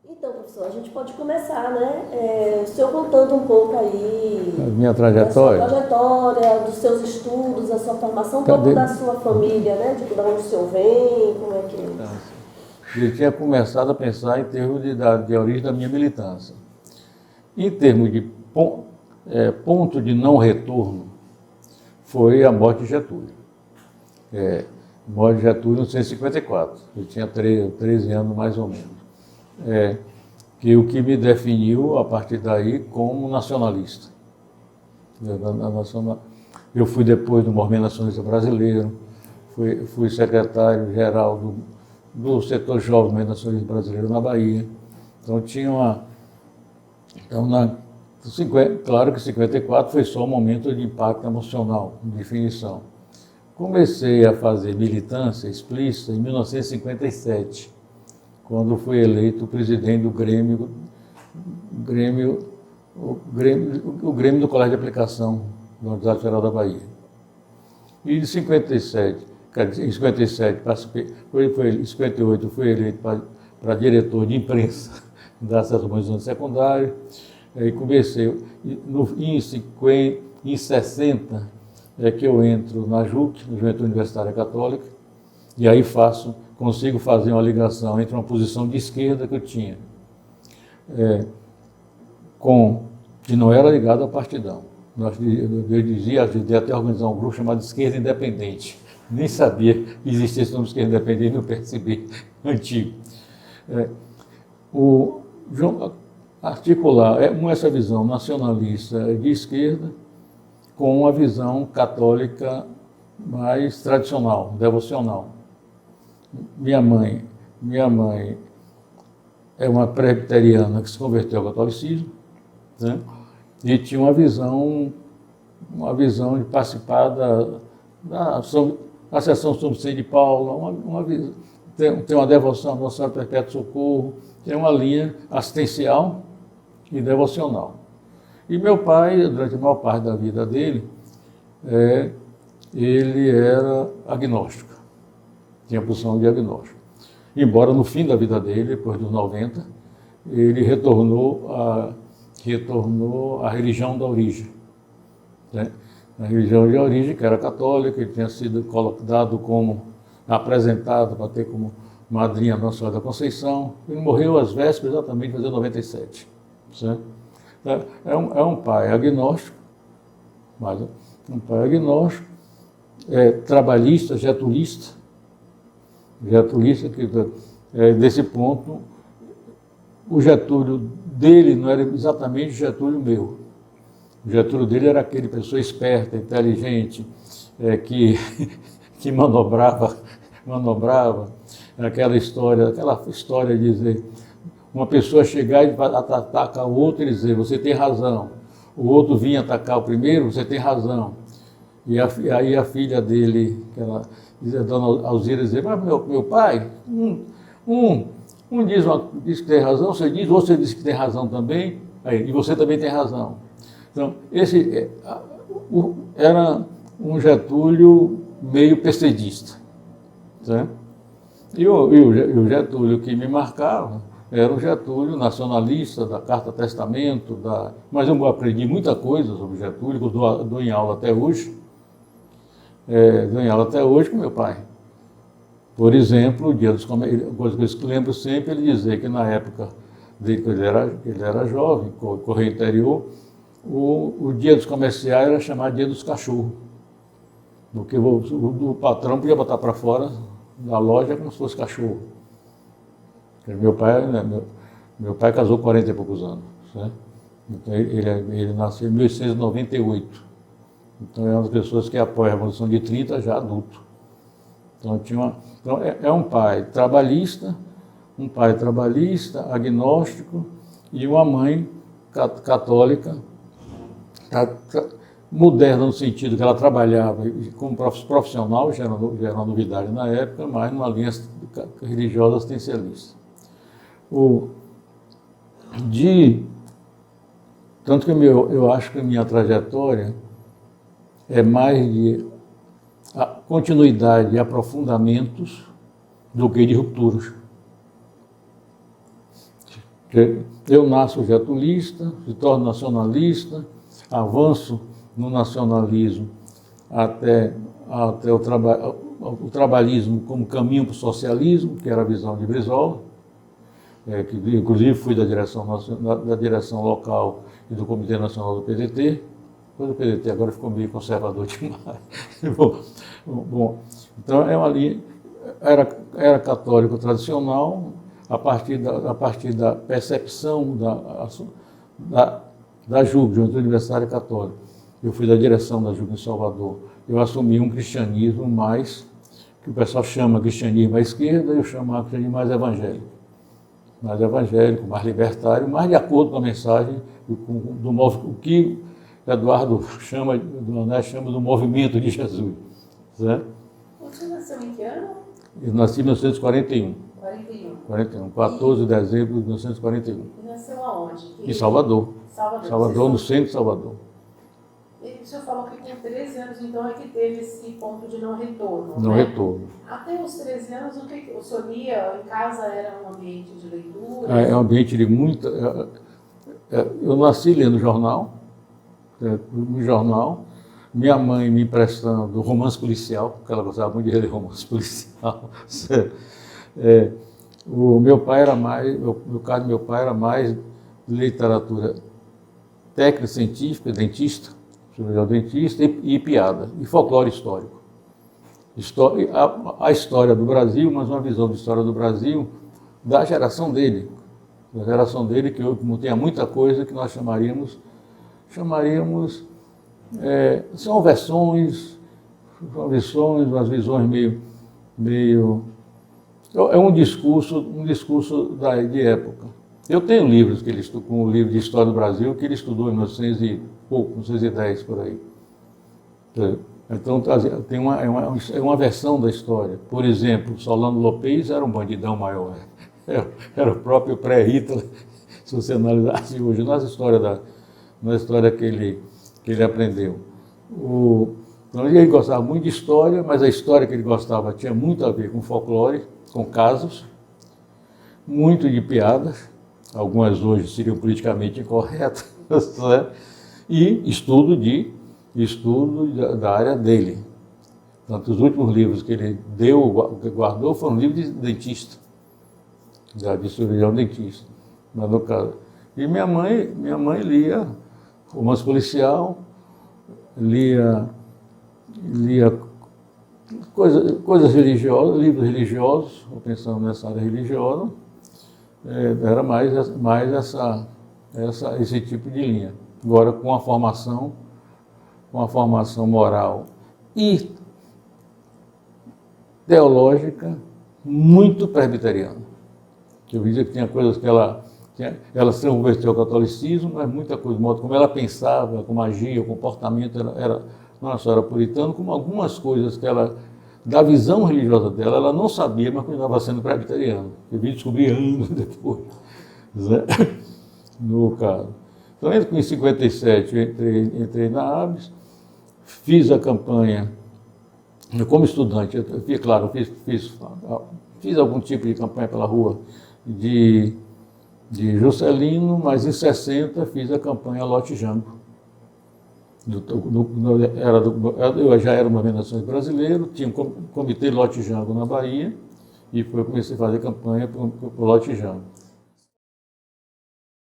Então, professor, a gente pode começar, né? O senhor contando um pouco aí A minha da sua trajetória. trajetória, dos seus estudos, da sua formação, um pouco Cadê? da sua família, né? De onde o senhor vem, como é que... Eu tinha começado a pensar em termos de origem da minha militância. Em termos de ponto de não retorno, foi a morte de Getúlio. A morte de Getúlio em 1954. Eu tinha 13 anos mais ou menos. Que o que me definiu a partir daí como nacionalista. Eu fui depois do Movimento Nacionalista Brasileiro, fui secretário-geral do setor jovem do Movimento Nacionalista Brasileiro na Bahia. Então tinha uma... Então, claro que 54 foi só um momento de impacto emocional, de definição. Comecei a fazer militância explícita em 1957, quando fui eleito presidente do o Grêmio do Colégio de Aplicação da Universidade Federal da Bahia. E em 57, em 57, em 58, fui eleito para diretor de imprensa da Associação de Estudante Secundário. E comecei, em 60, é que eu entro na JUC, na Juventude Universitária Católica, e aí consigo fazer uma ligação entre uma posição de esquerda que eu tinha, que não era ligado ao partidão. Eu ajudei até a organizar um grupo chamado Esquerda Independente. Nem sabia que existia esse nome Esquerda Independente no PSB antigo. Articular essa visão nacionalista de esquerda com uma visão católica mais tradicional, devocional. Minha mãe é uma presbiteriana que se converteu ao catolicismo, né? E tinha uma visão de participar da Associação São Vicente de Paula, tem uma devoção à Nossa Senhora Perpétuo Socorro, tem uma linha assistencial e devocional. E meu pai, durante a maior parte da vida dele, ele era agnóstico, tinha posição de agnóstico. Embora no fim da vida dele, depois dos 90, ele retornou à religião da origem. Né? A religião de origem, que era católica, ele tinha sido apresentado para ter como madrinha Nossa Senhora da Conceição. Ele morreu às vésperas exatamente de fazer 97. Certo? É um pai agnóstico, mas um pai agnóstico, trabalhista, getulista, que desse ponto, o Getúlio dele não era exatamente o Getúlio meu. O Getúlio dele era aquele pessoa esperta, inteligente, que manobrava, aquela história de dizer, uma pessoa chegar e atacar o outro e dizer, você tem razão. O outro vinha atacar o primeiro, você tem razão. E aí a filha dele, a dona Alzira, dizia, mas meu pai, diz que tem razão, você diz que tem razão também, e você também tem razão. Então, esse era um Getúlio meio pessedista. Certo? E o Getúlio que me marcava era o Getúlio nacionalista, da Carta Testamento, mas eu aprendi muita coisa sobre Getúlio, que eu dou em aula até hoje. Dou em aula até hoje com meu pai. Por exemplo, o dia coisa que eu lembro sempre, ele dizer que na época dele, quando ele era jovem, correio interior, o dia dos comerciais era chamado Dia dos Cachorros, porque o patrão podia botar para fora da loja como se fosse cachorro. Meu pai casou com 40 e poucos anos, certo? Então ele nasceu em 1898. Então é uma das pessoas que apoia a Revolução de 30 já adulto. Então um pai trabalhista, agnóstico, e uma mãe católica, moderna no sentido que ela trabalhava como profissional, já era uma novidade na época, mas numa linha religiosa assistencialista. Tanto que eu acho que a minha trajetória é mais de continuidade e aprofundamentos do que de rupturas. Eu nasço getulista, me torno nacionalista, avanço no nacionalismo até o trabalhismo como caminho para o socialismo, que era a visão de Brizola, que inclusive fui da direção local e do Comitê Nacional do PDT. Depois do PDT agora ficou meio conservador demais. Bom, então é uma linha, era católico tradicional, a partir da percepção da JUC, Juventude Universitária Católica. Eu fui da direção da JUC em Salvador. Eu assumi um cristianismo mais, que o pessoal chama cristianismo à esquerda, eu chamo de cristianismo mais evangélico, mais libertário, mais de acordo com a mensagem o que Eduardo chama do movimento de Jesus. Certo? Você nasceu em que ano? Eu nasci em 1941. 41. 14 de dezembro de 1941. E nasceu aonde? Em Salvador. Salvador, no centro de Salvador. E o senhor falou que com 13 anos, então, é que teve esse ponto de não retorno. Não né? retorno. Até os 13 anos, o que o senhor lia em casa era um ambiente de leitura? É um ambiente de muita... Eu nasci lendo jornal, no jornal, minha mãe me emprestando romance policial, porque ela gostava muito de ler romance policial. O meu pai era mais, no caso do meu pai era mais literatura técnica, científica, dentista, cirurgião dentista e piada, e folclore histórico. A história do Brasil, mas uma visão de história do Brasil da geração dele, que eu tinha muita coisa que nós chamaríamos são versões, umas visões meio é um discurso de época. Eu tenho livros com o livro de História do Brasil que ele estudou em 1910 por aí. Então tem uma versão da história. Por exemplo, Solano Lopes era um bandidão maior. Era o próprio pré-Hitler, se você analisasse hoje, na história que ele aprendeu. Então ele gostava muito de história, mas a história que ele gostava tinha muito a ver com folclore, com casos, muito de piadas, algumas hoje seriam politicamente incorretas, né? E estudo da área dele. Tanto os últimos livros que ele guardou foram livros de dentista, de cirurgião dentista, mas no caso. E minha mãe lia romance policial, lia coisas religiosas, livros religiosos, pensando nessa área religiosa, era mais esse tipo de linha. Agora com a formação moral e teológica muito presbiteriana. Eu dizia que tinha coisas que ela se converteu ao catolicismo, mas muita coisa, o modo como ela pensava, como agia, o comportamento não só era puritano, como algumas coisas que da visão religiosa dela, ela não sabia, mas continuava sendo presbiteriana. Eu vim descobrir anos depois, né? No caso. Então, em 57, eu entrei na ABS, fiz a campanha, como estudante, fiz algum tipo de campanha pela rua de Juscelino, mas em 60 fiz a campanha Lote Jango. Eu já era uma Nações brasileiro, tinha um comitê Lote Jango na Bahia, e eu comecei a fazer campanha para o Lote Jango.